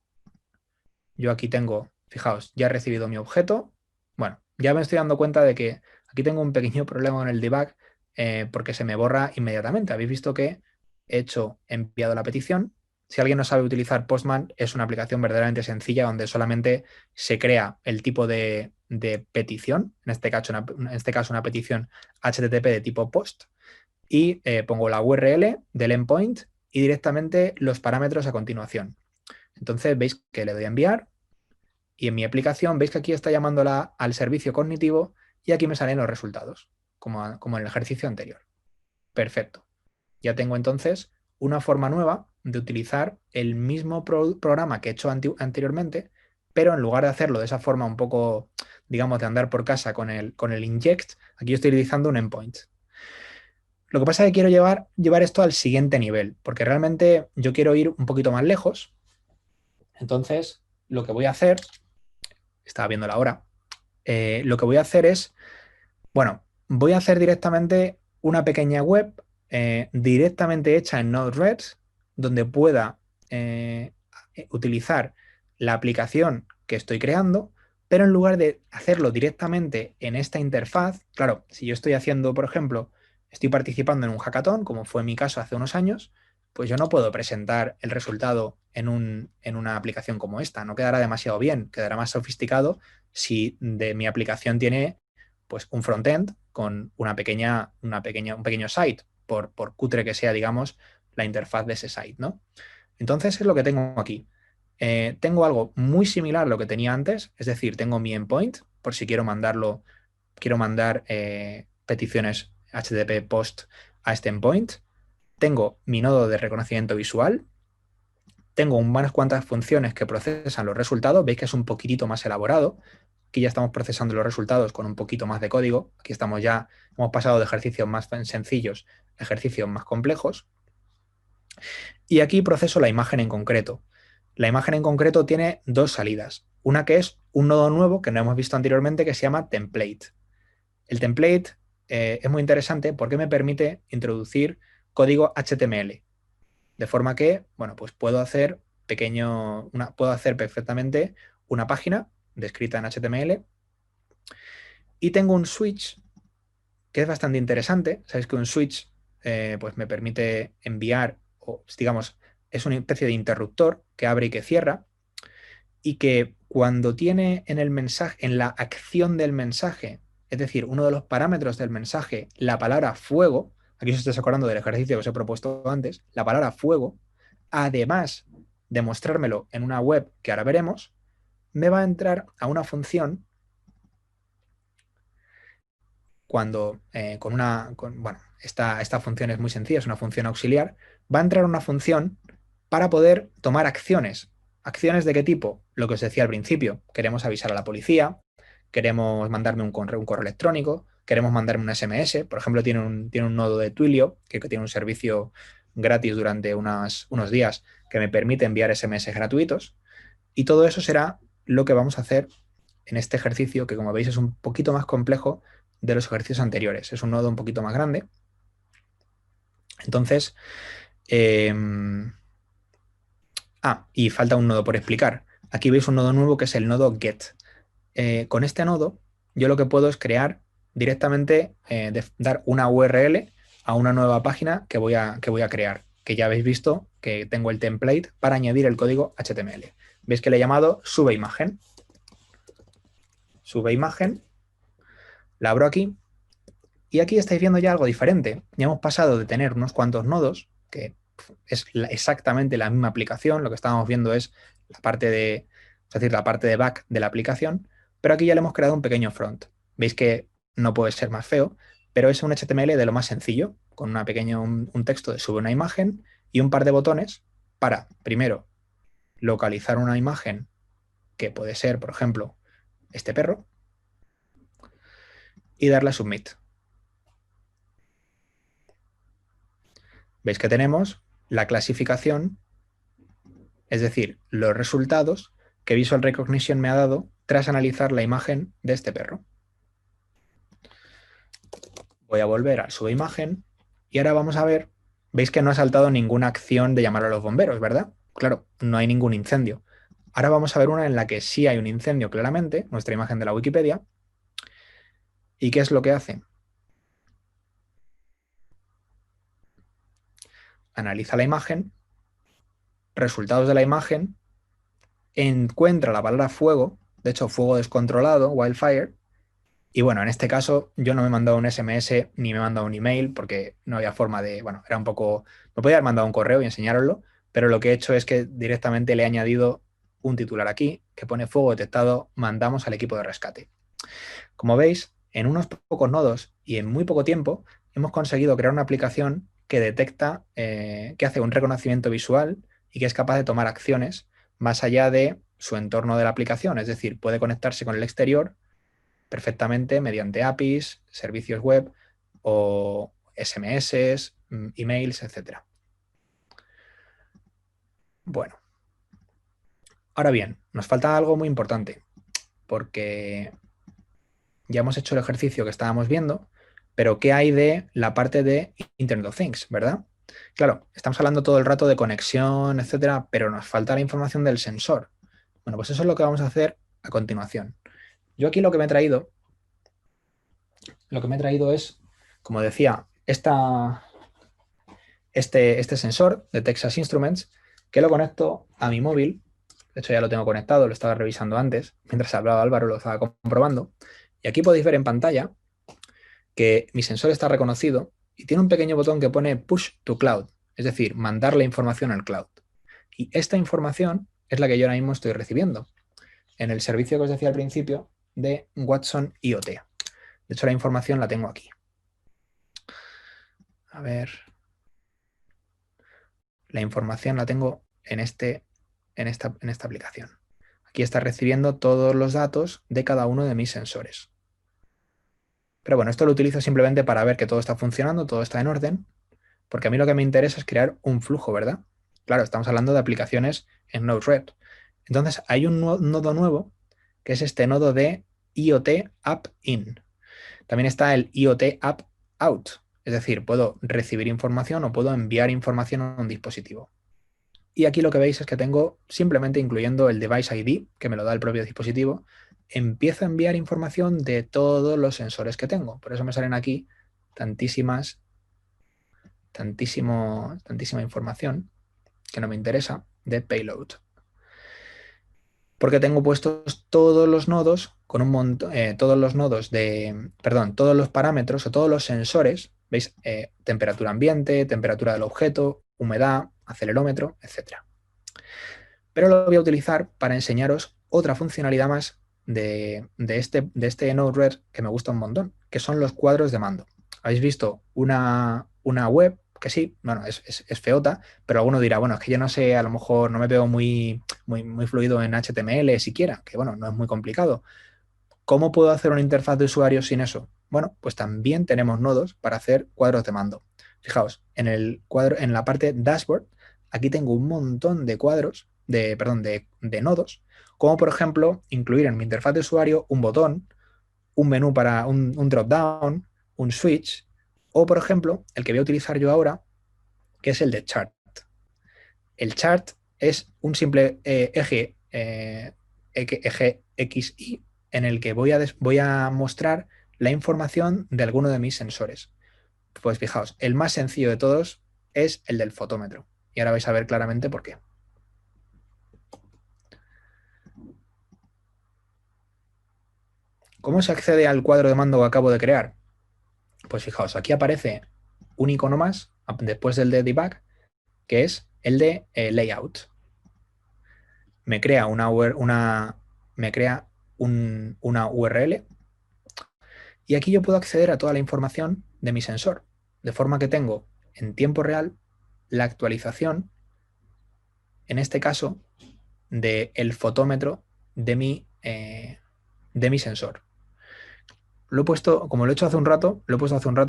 yo aquí tengo, fijaos, ya he recibido mi objeto. Bueno, ya me estoy dando cuenta de que aquí tengo un pequeño problema con el debug porque se me borra inmediatamente. Habéis visto que he enviado la petición. Si alguien no sabe utilizar Postman, es una aplicación verdaderamente sencilla donde solamente se crea el tipo de petición, en este caso una petición HTTP de tipo POST, y pongo la URL del endpoint y directamente los parámetros a continuación. Entonces veis que le doy a enviar y en mi aplicación veis que aquí está llamándola al servicio cognitivo y aquí me salen los resultados, como en el ejercicio anterior. Perfecto. Ya tengo entonces una forma nueva de utilizar el mismo programa que he hecho anteriormente, pero en lugar de hacerlo de esa forma un poco, digamos, de andar por casa con el inject, aquí estoy utilizando un endpoint. Lo que pasa es que quiero llevar esto al siguiente nivel, porque realmente yo quiero ir un poquito más lejos. Entonces, lo que voy a hacer, estaba viendo la hora, lo que voy a hacer es, bueno, voy a hacer directamente una pequeña web directamente hecha en Node-RED, donde pueda utilizar la aplicación que estoy creando, pero en lugar de hacerlo directamente en esta interfaz, claro, si yo estoy haciendo, por ejemplo, estoy participando en un hackathon, como fue mi caso hace unos años, pues yo no puedo presentar el resultado en una aplicación como esta. No quedará demasiado bien, quedará más sofisticado si de mi aplicación tiene pues un frontend con un pequeño site, por cutre que sea, digamos, la interfaz de ese site, ¿no? Entonces es lo que tengo aquí. Tengo algo muy similar a lo que tenía antes, es decir, tengo mi endpoint, por si quiero mandar peticiones HTTP post a este endpoint. Tengo mi nodo de reconocimiento visual. Tengo unas cuantas funciones que procesan los resultados. Veis que es un poquitito más elaborado. Aquí ya estamos procesando los resultados con un poquito más de código. Aquí hemos pasado de ejercicios más sencillos a ejercicios más complejos. Y aquí proceso la imagen en concreto. La imagen en concreto tiene dos salidas. Una que es un nodo nuevo que no hemos visto anteriormente que se llama template. El template es muy interesante porque me permite introducir código HTML. De forma que, bueno, pues puedo hacer puedo hacer perfectamente una página descrita en HTML y tengo un switch que es bastante interesante. Sabéis que un switch pues me permite enviar, o digamos, es una especie de interruptor que abre y que cierra y que cuando tiene en el mensaje, en la acción del mensaje, es decir, uno de los parámetros del mensaje, la palabra fuego, aquí os estoy acordando del ejercicio que os he propuesto antes, la palabra fuego, además de mostrármelo en una web que ahora veremos, me va a entrar a una función cuando bueno, esta función es muy sencilla, es una función auxiliar, va a entrar una función para poder tomar acciones. ¿Acciones de qué tipo? Lo que os decía al principio, queremos avisar a la policía, queremos mandarme un correo electrónico, queremos mandarme un SMS, por ejemplo, tiene un nodo de Twilio, que tiene un servicio gratis durante unos días que me permite enviar SMS gratuitos, y todo eso será lo que vamos a hacer en este ejercicio, que como veis es un poquito más complejo de los ejercicios anteriores. Es un nodo un poquito más grande. Entonces, eh, y falta un nodo por explicar. Aquí veis un nodo nuevo que es el nodo get. Con este nodo, yo lo que puedo es crear directamente, dar una URL a una nueva página que voy a crear, que ya habéis visto que tengo el template para añadir el código HTML. Veis que le he llamado sube imagen. Sube imagen, la abro aquí y aquí estáis viendo ya algo diferente. Ya hemos pasado de tener unos cuantos nodos, que es exactamente la misma aplicación, lo que estábamos viendo es la parte es decir, la parte de back de la aplicación, pero aquí ya le hemos creado un pequeño front. Veis que no puede ser más feo, pero es un HTML de lo más sencillo, con un texto de sube una imagen y un par de botones para, primero, localizar una imagen que puede ser, por ejemplo, este perro, y darle a submit. Veis que tenemos la clasificación, es decir, los resultados que Visual Recognition me ha dado tras analizar la imagen de este perro. Voy a volver a su imagen y ahora vamos a ver, veis que no ha saltado ninguna acción de llamar a los bomberos, ¿verdad? Claro, no hay ningún incendio. Ahora vamos a ver una en la que sí hay un incendio claramente, nuestra imagen de la Wikipedia. ¿Y qué es lo que hace? Analiza la imagen, resultados de la imagen, encuentra la palabra fuego, de hecho fuego descontrolado, wildfire, y bueno, en este caso yo no me he mandado un SMS ni me he mandado un email porque no había forma de, bueno, era un poco, me podía haber mandado un correo y enseñároslo, pero lo que he hecho es que directamente le he añadido un titular aquí que pone fuego detectado, mandamos al equipo de rescate. Como veis, en unos pocos nodos y en muy poco tiempo hemos conseguido crear una aplicación que detecta, que hace un reconocimiento visual y que es capaz de tomar acciones más allá de su entorno de la aplicación, es decir, puede conectarse con el exterior perfectamente mediante APIs, servicios web o SMS, emails, etc. Bueno, ahora bien, nos falta algo muy importante porque ya hemos hecho el ejercicio que estábamos viendo, pero ¿qué hay de la parte de Internet of Things, verdad? Claro, estamos hablando todo el rato de conexión, etcétera, pero nos falta la información del sensor. Bueno, pues eso es lo que vamos a hacer a continuación. Yo aquí lo que me he traído es, como decía, este sensor de Texas Instruments, que lo conecto a mi móvil. De hecho, ya lo tengo conectado, lo estaba revisando antes. Mientras hablaba Álvaro, lo estaba comprobando. Y aquí podéis ver en pantalla que mi sensor está reconocido y tiene un pequeño botón que pone Push to Cloud, es decir, mandar la información al cloud. Y esta información es la que yo ahora mismo estoy recibiendo en el servicio que os decía al principio de Watson IoT. De hecho, la información la tengo aquí. A ver. La información la tengo en esta aplicación. Aquí está recibiendo todos los datos de cada uno de mis sensores. Pero bueno, esto lo utilizo simplemente para ver que todo está funcionando, todo está en orden, Porque a mí lo que me interesa es crear un flujo, ¿verdad? Claro, estamos hablando de aplicaciones en Node-RED. Entonces, hay un nodo nuevo, que es este nodo de IoT App In. También está el IoT App Out, es decir, puedo recibir información o puedo enviar información a un dispositivo. Y aquí lo que veis es que tengo, simplemente incluyendo el device ID, que me lo da el propio dispositivo, empiezo a enviar información de todos los sensores que tengo. Por eso me salen aquí tantísima información que no me interesa de payload. Porque tengo puestos todos los nodos con un montón, todos los parámetros o todos los sensores, ¿veis? Temperatura ambiente, temperatura del objeto, humedad, acelerómetro, etc. Pero lo voy a utilizar para enseñaros otra funcionalidad más de este Node-RED que me gusta un montón, que son los cuadros de mando. Habéis visto una web que sí, bueno, es feota, pero alguno dirá, bueno, es que yo no sé, a lo mejor no me veo muy fluido en HTML siquiera, que bueno, no es muy complicado. ¿Cómo puedo hacer una interfaz de usuario sin eso? Bueno, pues también tenemos nodos para hacer cuadros de mando. Fijaos, en la parte dashboard, aquí tengo un montón de cuadros, de nodos, como por ejemplo incluir en mi interfaz de usuario un botón, un menú para un drop-down, un switch, o por ejemplo, el que voy a utilizar yo ahora, que es el de chart. El chart es un simple eje XY en el que voy a mostrar la información de alguno de mis sensores. Pues fijaos, el más sencillo de todos es el del fotómetro. Y ahora vais a ver claramente por qué. ¿Cómo se accede al cuadro de mando que acabo de crear? Pues fijaos, aquí aparece un icono más después del de debug, que es el de layout. Me crea una URL y aquí yo puedo acceder a toda la información de mi sensor, de forma que tengo en tiempo real la actualización, en este caso, del fotómetro de mi sensor. Lo he puesto, como lo he hecho hace un rato,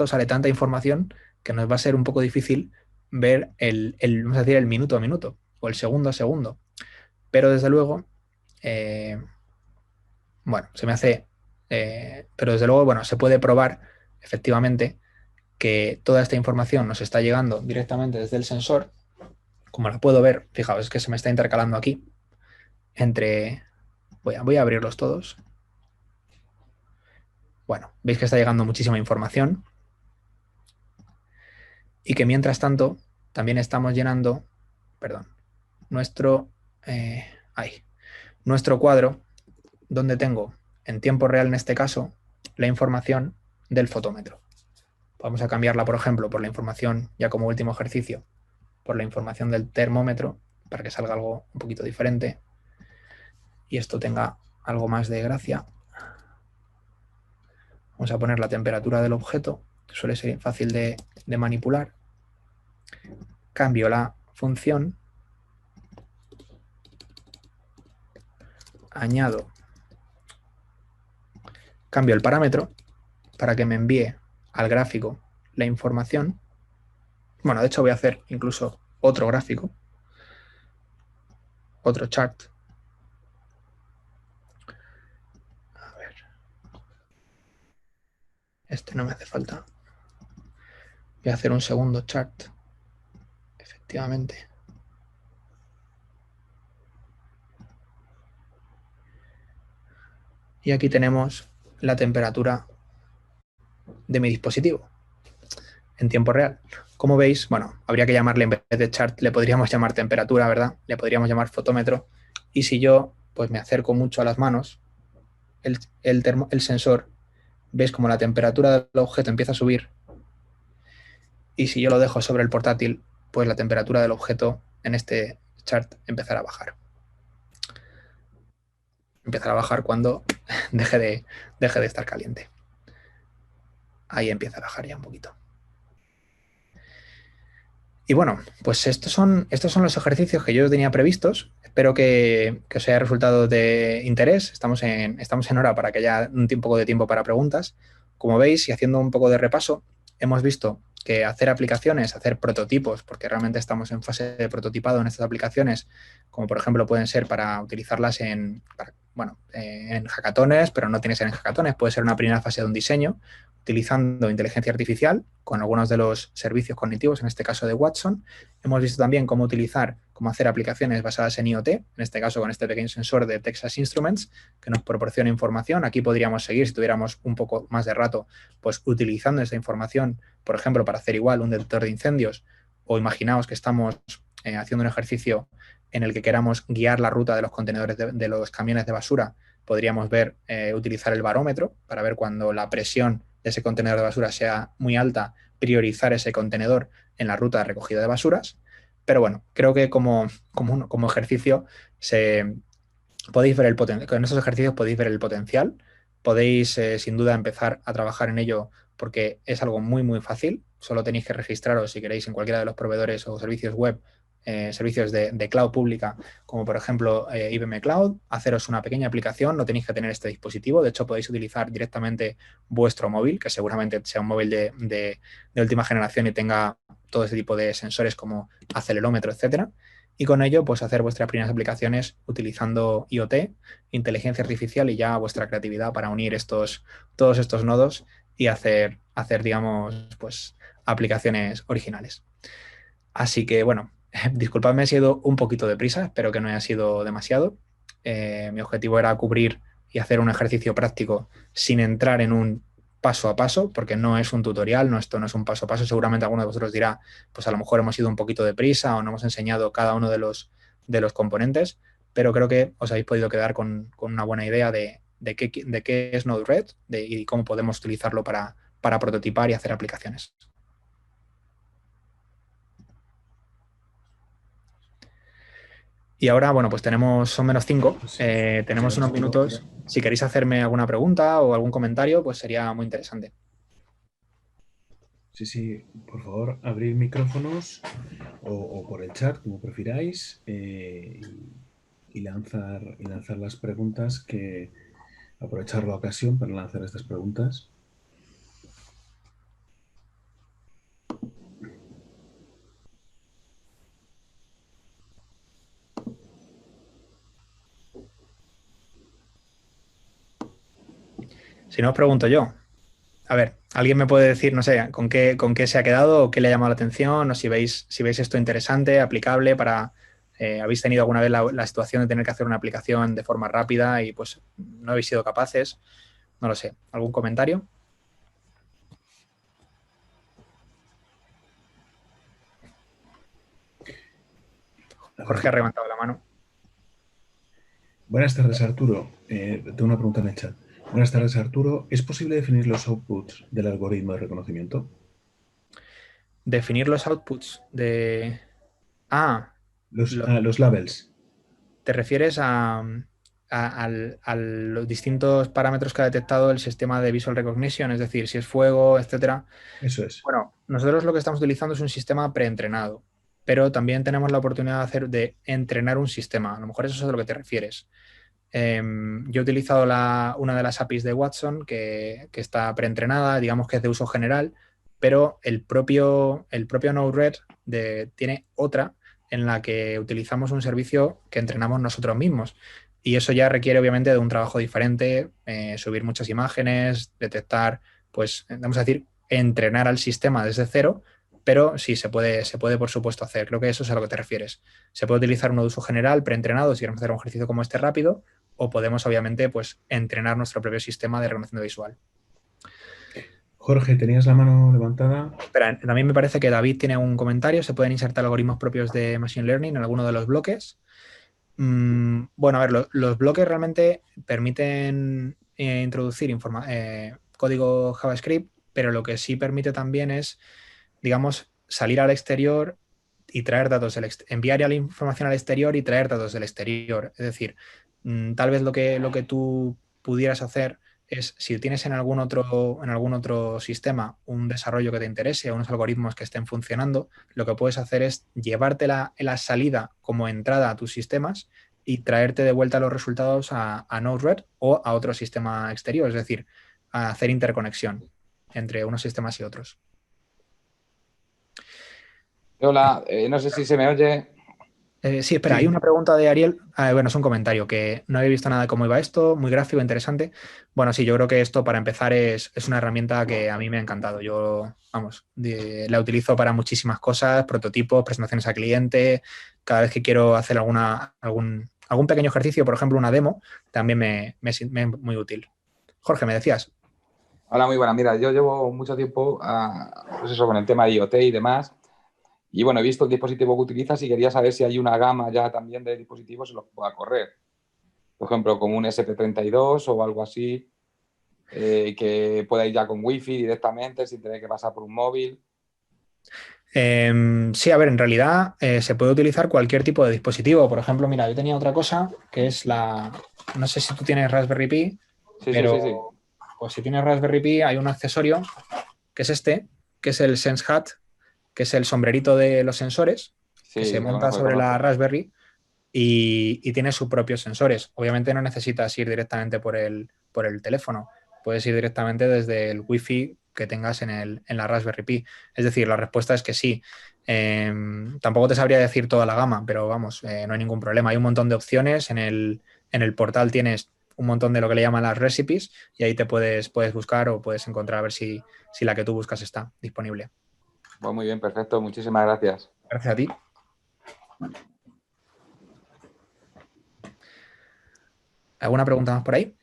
sale tanta información que nos va a ser un poco difícil ver vamos a decir, el minuto a minuto o el segundo a segundo. Pero desde luego, bueno, se me hace, pero desde luego, bueno, se puede probar efectivamente que toda esta información nos está llegando directamente desde el sensor. Como la puedo ver, fijaos, es que se me está intercalando aquí entre... Voy a abrirlos todos. Bueno, veis que está llegando muchísima información y que mientras tanto también estamos llenando, perdón, nuestro cuadro donde tengo en tiempo real, en este caso, la información del fotómetro. Vamos a cambiarla, por ejemplo, por la información, ya como último ejercicio, por la información del termómetro, para que salga algo un poquito diferente y esto tenga algo más de gracia. Vamos a poner la temperatura del objeto, que suele ser fácil de manipular. Cambio la función, cambio el parámetro para que me envíe al gráfico la información. Bueno, de hecho voy a hacer incluso otro gráfico, otro chart. A ver. Este no me hace falta. Voy a hacer un segundo chart. Efectivamente. Y aquí tenemos la temperatura de mi dispositivo en tiempo real. Como veis, bueno, habría que llamarle en vez de chart, le podríamos llamar temperatura, ¿verdad? Le podríamos llamar fotómetro. Y si yo pues me acerco mucho a las manos, el sensor, veis como la temperatura del objeto empieza a subir. Y si yo lo dejo sobre el portátil, pues la temperatura del objeto en este chart empezará a bajar. Empezará a bajar cuando deje de estar caliente. Ahí empieza a bajar ya un poquito. Y bueno, pues estos son los ejercicios que yo tenía previstos. Espero que os haya resultado de interés. Estamos en hora para que haya un poco de tiempo para preguntas. Como veis, y haciendo un poco de repaso, hemos visto que hacer aplicaciones, hacer prototipos, porque realmente estamos en fase de prototipado en estas aplicaciones, como por ejemplo pueden ser para utilizarlas en hackatones, pero no tiene que ser en hackatones, puede ser una primera fase de un diseño, utilizando inteligencia artificial con algunos de los servicios cognitivos, en este caso de Watson. Hemos visto también cómo hacer aplicaciones basadas en IoT, en este caso con este pequeño sensor de Texas Instruments, que nos proporciona información. Aquí podríamos seguir, si tuviéramos un poco más de rato, pues utilizando esta información, por ejemplo, para hacer igual un detector de incendios, o imaginaos que estamos haciendo un ejercicio en el que queramos guiar la ruta de los contenedores de los camiones de basura. Podríamos utilizar el barómetro para ver cuando la presión de ese contenedor de basura sea muy alta, priorizar ese contenedor en la ruta de recogida de basuras. Pero bueno, creo que como ejercicio podéis ver con esos ejercicios podéis ver el potencial. Podéis sin duda empezar a trabajar en ello porque es algo muy, muy fácil. Solo tenéis que registraros si queréis en cualquiera de los proveedores o servicios web, servicios de cloud pública, como por ejemplo IBM Cloud, haceros una pequeña aplicación, no tenéis que tener este dispositivo, de hecho podéis utilizar directamente vuestro móvil, que seguramente sea un móvil de última generación y tenga todo ese tipo de sensores como acelerómetro, etcétera. Y con ello, pues hacer vuestras primeras aplicaciones utilizando IoT, inteligencia artificial y ya vuestra creatividad para unir todos estos nodos y hacer, digamos, pues aplicaciones originales. Así que, bueno, disculpadme si he ido un poquito deprisa, espero que no haya sido demasiado. Mi objetivo era cubrir y hacer un ejercicio práctico sin entrar en un paso a paso, porque no es un tutorial, esto no es un paso a paso. Seguramente alguno de vosotros dirá, pues a lo mejor hemos ido un poquito deprisa o no hemos enseñado cada uno de los componentes, pero creo que os habéis podido quedar con una buena idea de qué es Node-RED y cómo podemos utilizarlo para prototipar y hacer aplicaciones. Y ahora, bueno, pues son menos 5, tenemos unos minutos. Si queréis hacerme alguna pregunta o algún comentario, pues sería muy interesante. Sí, por favor, abrir micrófonos o por el chat, como prefiráis, y lanzar las preguntas, aprovechar la ocasión para lanzar estas preguntas. Si no, os pregunto yo. A ver, ¿alguien me puede decir, no sé, con qué se ha quedado o qué le ha llamado la atención o si veis esto interesante, aplicable ¿habéis tenido alguna vez la situación de tener que hacer una aplicación de forma rápida y pues no habéis sido capaces? No lo sé. ¿Algún comentario? Jorge ha levantado la mano. Buenas tardes, Arturo. Tengo una pregunta en el chat. Buenas tardes, Arturo. ¿Es posible definir los outputs del algoritmo de reconocimiento? Definir los outputs de... Ah, Los labels. ¿te refieres a los distintos parámetros que ha detectado el sistema de Visual Recognition? Es decir, si es fuego, etcétera. Eso es. Bueno, nosotros lo que estamos utilizando es un sistema preentrenado, pero también tenemos la oportunidad de entrenar un sistema. A lo mejor eso es a lo que te refieres. Yo he utilizado una de las APIs de Watson que está preentrenada, digamos que es de uso general, pero el propio Node-RED tiene otra en la que utilizamos un servicio que entrenamos nosotros mismos. Y eso ya requiere obviamente de un trabajo diferente, subir muchas imágenes, detectar, pues, vamos a decir, entrenar al sistema desde cero, pero sí, se puede por supuesto hacer. Creo que eso es a lo que te refieres. Se puede utilizar uno de uso general, preentrenado, si queremos hacer un ejercicio como este rápido, o podemos obviamente pues entrenar nuestro propio sistema de reconocimiento visual. Jorge, ¿tenías la mano levantada? Espera, también me parece que David tiene un comentario. Se pueden insertar algoritmos propios de Machine Learning en alguno de los bloques. Bueno, a ver, los bloques realmente permiten introducir código JavaScript, pero lo que sí permite también es, digamos, salir al exterior y traer datos enviar ya la información al exterior y traer datos del exterior. Es decir, tal vez lo que tú pudieras hacer es, si tienes en algún otro sistema un desarrollo que te interese o unos algoritmos que estén funcionando, lo que puedes hacer es llevarte la salida como entrada a tus sistemas y traerte de vuelta los resultados a Node-RED o a otro sistema exterior, es decir, a hacer interconexión entre unos sistemas y otros. Hola, no sé si se me oye. Sí, espera, hay Sí, una pregunta de Ariel. Bueno, es un comentario que no había visto nada de cómo iba esto, muy gráfico, interesante. Bueno, sí, yo creo que esto para empezar es una herramienta que a mí me ha encantado. Yo, vamos, la utilizo para muchísimas cosas, prototipos, presentaciones a cliente. Cada vez que quiero hacer algún pequeño ejercicio, por ejemplo, una demo, también me es muy útil. Jorge, ¿me decías? Hola, muy buena. Mira, yo llevo mucho tiempo pues eso, con el tema de IoT y demás. Y bueno, he visto el dispositivo que utilizas y quería saber si hay una gama ya también de dispositivos en los que pueda correr. Por ejemplo, como un SP32 o algo así, que pueda ir ya con Wi-Fi directamente sin tener que pasar por un móvil. Sí, a ver, en realidad se puede utilizar cualquier tipo de dispositivo. Por ejemplo, mira, yo tenía otra cosa que es no sé si tú tienes Raspberry Pi, Sí, sí, pero sí, sí. pues si tienes Raspberry Pi hay un accesorio que es que es el Sense Hat, que es el sombrerito de los sensores, que se Sí, monta que sobre la conozco. Raspberry y tiene sus propios sensores. Obviamente no necesitas ir directamente por el teléfono, puedes ir directamente desde el Wi-Fi que tengas en la Raspberry Pi. Es decir, la respuesta es que sí. Tampoco te sabría decir toda la gama, pero vamos, no hay ningún problema. Hay un montón de opciones. En el portal tienes un montón de lo que le llaman las recipes y ahí puedes buscar o puedes encontrar a ver si la que tú buscas está disponible. Pues muy bien, perfecto. Muchísimas gracias. Gracias a ti. ¿Alguna pregunta más por ahí?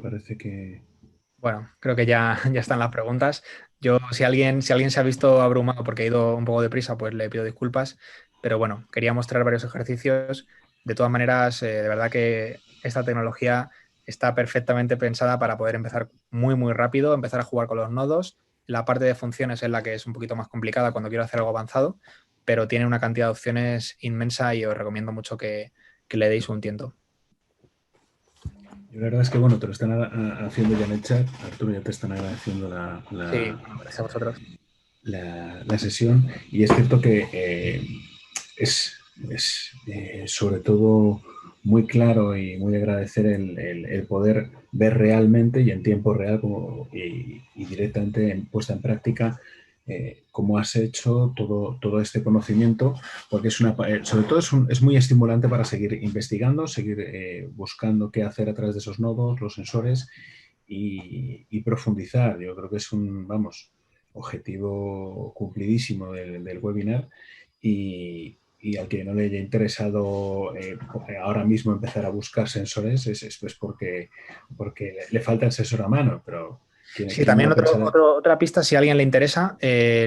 parece que... Bueno, creo que ya están las preguntas. Yo, si alguien se ha visto abrumado porque he ido un poco deprisa, pues le pido disculpas. Pero bueno, quería mostrar varios ejercicios. De todas maneras, de verdad que esta tecnología está perfectamente pensada para poder empezar muy, muy rápido, empezar a jugar con los nodos. La parte de funciones es la que es un poquito más complicada cuando quiero hacer algo avanzado, pero tiene una cantidad de opciones inmensa y os recomiendo mucho que le deis un tiento. Y la verdad es que, bueno, te lo están haciendo ya en el chat. Arturo, ya te están agradeciendo Sí, bueno, gracias a vosotros. la sesión. Y es cierto que sobre todo muy claro y muy agradecer el poder ver realmente y en tiempo real y directamente puesta en práctica cómo has hecho todo este conocimiento, porque sobre todo es muy estimulante para seguir investigando, seguir buscando qué hacer a través de esos nodos, los sensores y profundizar. Yo creo que es vamos, objetivo cumplidísimo del webinar y al que no le haya interesado ahora mismo empezar a buscar sensores es pues porque le falta el sensor a mano, pero Sí, ¿quién no también va a pensar? otra pista, si a alguien le interesa,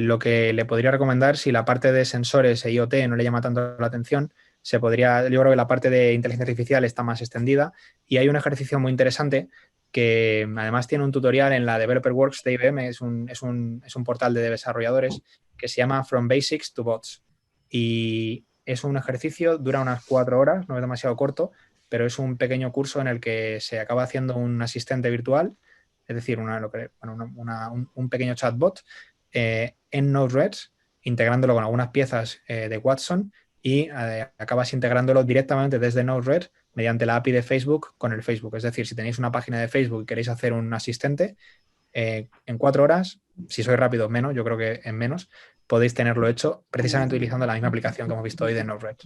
lo que le podría recomendar, si la parte de sensores e IoT no le llama tanto la atención, yo creo que la parte de inteligencia artificial está más extendida y hay un ejercicio muy interesante que además tiene un tutorial en la Developer Works de IBM, es un portal de desarrolladores que se llama From Basics to Bots. Y es un ejercicio, dura unas 4 horas, no es demasiado corto, pero es un pequeño curso en el que se acaba haciendo un asistente virtual, es decir, un pequeño chatbot en Node-RED, integrándolo con algunas piezas de Watson y acabas integrándolo directamente desde Node-RED mediante la API de Facebook con el Facebook. Es decir, si tenéis una página de Facebook y queréis hacer un asistente, en 4 horas, si sois rápido, menos, yo creo que en menos, podéis tenerlo hecho precisamente utilizando la misma aplicación que hemos visto hoy de Node-RED.